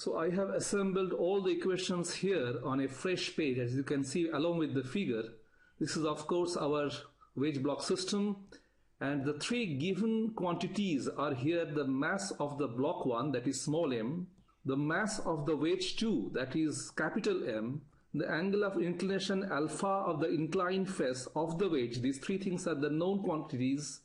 So I have assembled all the equations here on a fresh page, as you can see along with the figure. This is of course our wedge block system, and the three given quantities are here: the mass of the block 1, that is small m, the mass of the wedge 2, that is capital M, the angle of inclination alpha of the inclined face of the wedge. These three things are the known quantities.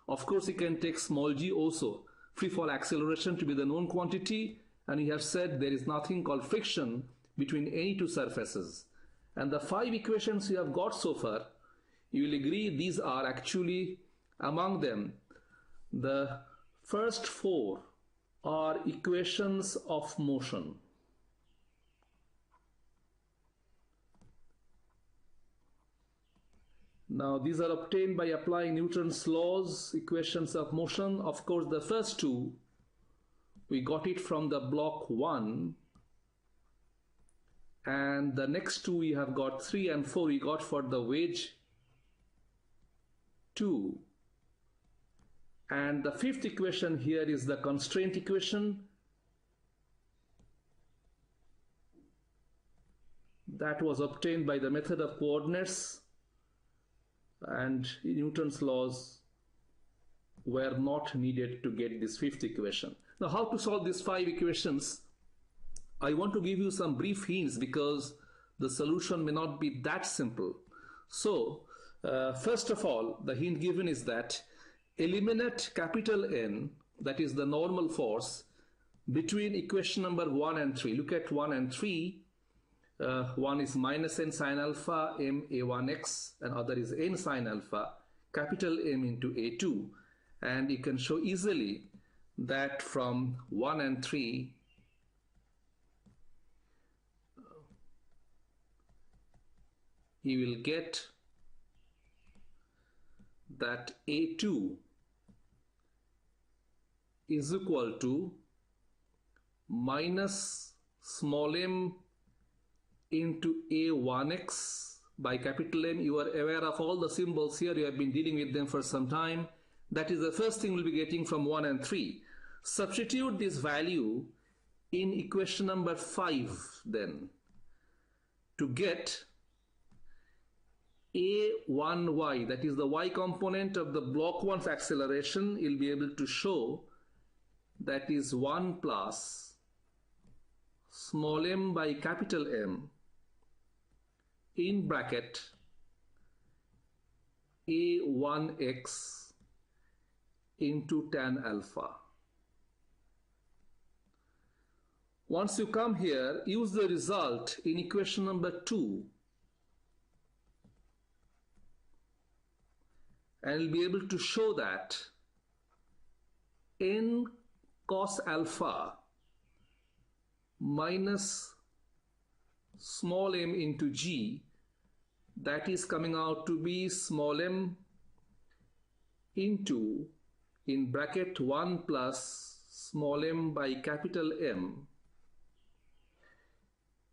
Of course you can take small g also, free fall acceleration, to be the known quantity, and we have said there is nothing called friction between any two surfaces. And the 5 equations you have got so far, you will agree these are actually, among them, the first 4 are equations of motion. Now these are obtained by applying Newton's laws, equations of motion. Of course the first 2 we got it from the block 1, and the next 2 we have got 3 and 4 we got for the wedge 2, and the 5th equation here is the constraint equation. That was obtained by the method of coordinates, and Newton's laws were not needed to get this 5th equation. Now how to solve these 5 equations? I want to give you some brief hints because the solution may not be that simple. So first of all, the hint given is that eliminate capital N, that is the normal force, between equation number 1 and 3. Look at 1 and 3. One is minus n sine alpha m a1x, and other is n sine alpha capital M into a2. And you can show easily that from 1 and 3 you will get that a2 is equal to minus small m into a1x by capital M. You are aware of all the symbols here, you have been dealing with them for some time. That is the first thing we'll be getting from 1 and 3. Substitute this value in equation number 5 then to get a1y, that is the y component of the block 1's acceleration. You'll be able to show that is 1 plus small m by capital M in bracket a1x into tan alpha. Once you come here, use the result in equation number 2 and you'll be able to show that n cos alpha minus small m into g, that is coming out to be small m into, in bracket, 1 plus small m by capital M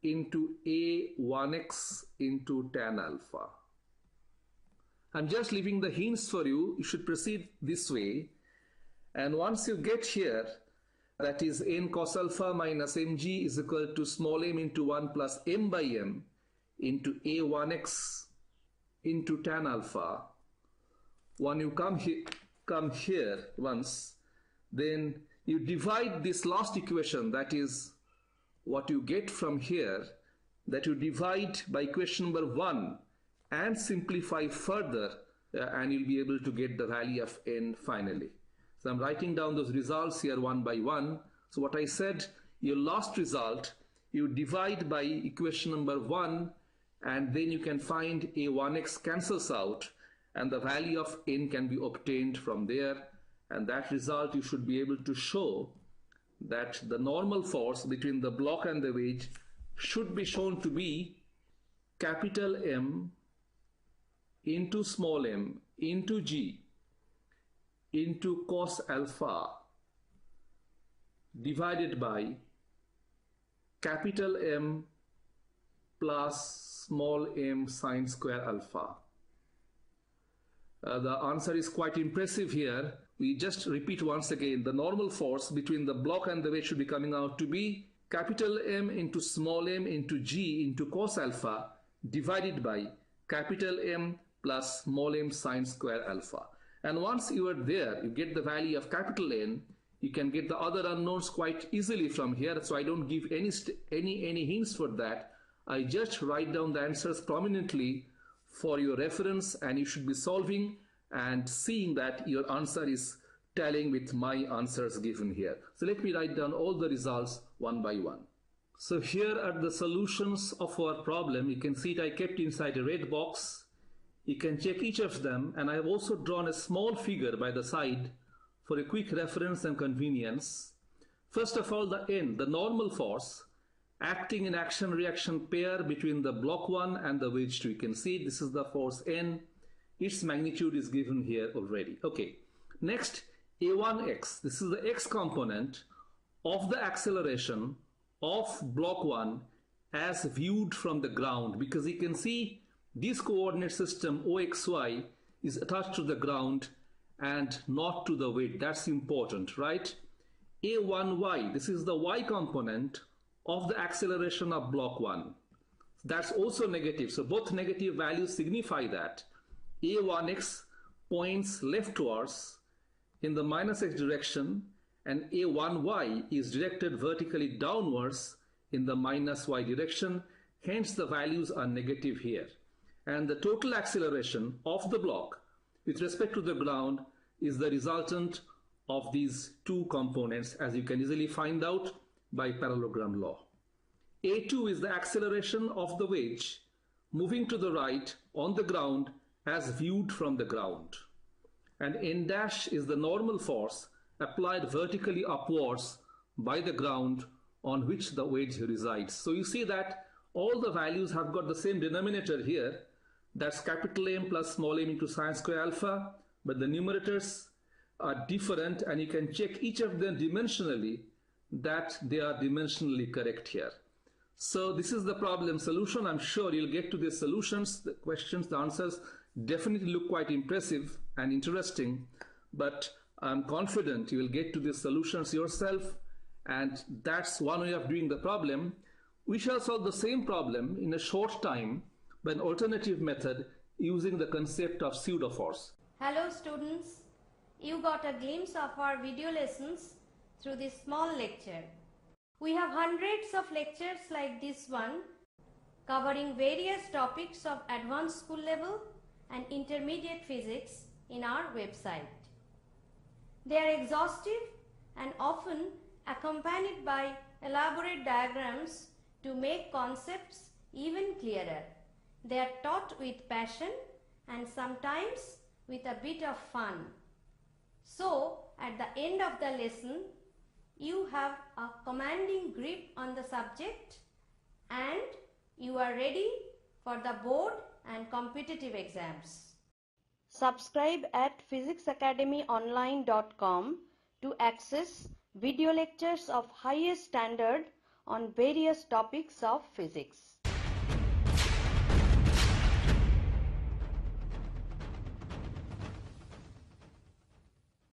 into a1x into tan alpha. I'm just leaving the hints for you. You should proceed this way, and once you get here, that is n cos alpha minus mg is equal to small m into 1 plus m by m into a1x into tan alpha. When you come here once, then you divide this last equation, that is what you get from here, that you divide by equation number 1 and simplify further, and you'll be able to get the value of n finally. So I'm writing down those results here one by one. So what I said, your last result, you divide by equation number 1, and then you can find a1x cancels out, and the value of n can be obtained from there. And that result you should be able to show that the normal force between the block and the wedge should be shown to be capital M into small m into g into cos alpha divided by capital M plus small m sine square alpha. The answer is quite impressive here. We just repeat once again, the normal force between the block and the wedge should be coming out to be capital M into small m into g into cos alpha divided by capital M plus small m sine square alpha. And once you are there, you get the value of capital N. You can get the other unknowns quite easily from here, so I don't give any hints for that. I just write down the answers prominently for your reference, and you should be solving and seeing that your answer is tallying with my answers given here. So let me write down all the results one by one. So here are the solutions of our problem. You can see it I kept inside a red box. You can check each of them, and I have also drawn a small figure by the side for a quick reference and convenience. First of all, the N, the normal force, acting in action-reaction pair between the block 1 and the wedge 2. You can see this is the force N. Its magnitude is given here already. Okay. Next, A1x. This is the x component of the acceleration of block 1 as viewed from the ground, because you can see this coordinate system OXY is attached to the ground and not to the wedge. That's important, right? A1y, this is the y component of the acceleration of block 1. That's also negative. So both negative values signify that A1x points leftwards in the minus x direction, and A1y is directed vertically downwards in the minus y direction. Hence the values are negative here. And the total acceleration of the block with respect to the ground is the resultant of these two components, as you can easily find out by parallelogram law. A2 is the acceleration of the wedge moving to the right on the ground as viewed from the ground. And N dash is the normal force applied vertically upwards by the ground on which the wedge resides. So you see that all the values have got the same denominator here. That's capital M plus small m into sine square alpha, but the numerators are different, and you can check each of them dimensionally that they are dimensionally correct here. So this is the problem solution. I'm sure you'll get to the solutions, the questions, the answers definitely look quite impressive and interesting, but I'm confident you will get to the solutions yourself, and that's one way of doing the problem. We shall solve the same problem in a short time by an alternative method using the concept of pseudo force. Hello students, you got a glimpse of our video lessons through this small lecture. We have hundreds of lectures like this one covering various topics of advanced school level and intermediate physics in our website. They are exhaustive and often accompanied by elaborate diagrams to make concepts even clearer. They are taught with passion and sometimes with a bit of fun. So, at the end of the lesson, you have a commanding grip on the subject and you are ready for the board and competitive exams. Subscribe at physicsacademyonline.com to access video lectures of highest standard on various topics of physics.